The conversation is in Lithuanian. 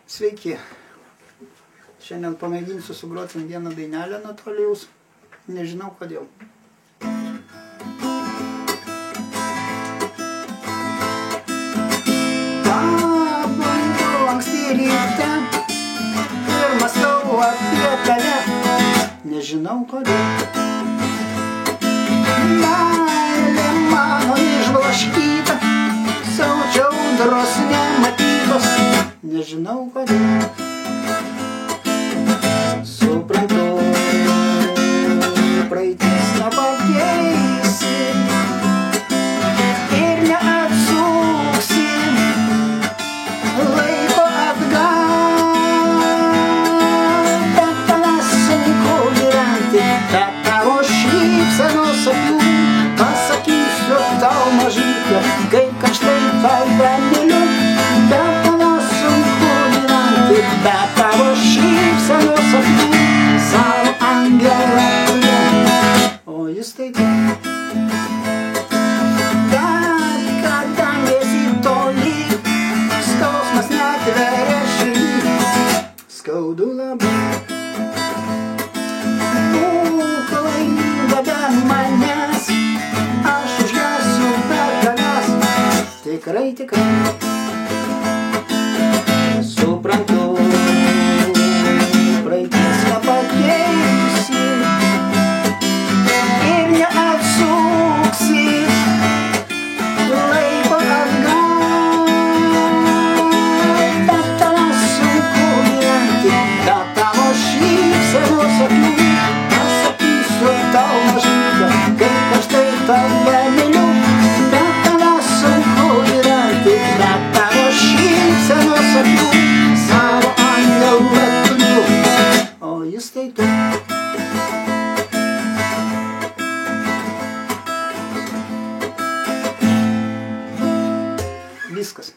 Sveiki. Šiandien pamėginsiu sugroti vieną dainelę Natalijaus. Nežinau kodėl. Pabundu anksti ryte ir mąstau apie tave. Nežinau kodėl. Meilė mano išblaškyta, siaučia audros nematytos. Nežinau kodėl. Suprantu, praeitis nepakeisi ir neatsuksi laiko atgal. Bet tavęs sunku gyventi, be tavo šypsenos akių. Pasakysiu tau mažytė, kaip karštai tave myliu. Bet tavęs sunku gyventi, be tavo šypsenos akių. Savo angelą o jis tai bet kadangi esi toli, skausmas netveria širdį. Skaudu labai. Būk laiminga be manęs, aš užgesiu be tavęs. Tikrai, tikrai. Suprantu, praeitis nepakeisi ir neatsuksi laiko atgal. Bet tavęs sunku gyventi, be tavo šypsenos akių. Pasakysiu tau mažytė, kaip aš tai tave myliu. Bet tavęs sunku gyventi, be tavo šypsenos akių. Savo angelą turiu, o jis tai tu. Viskas.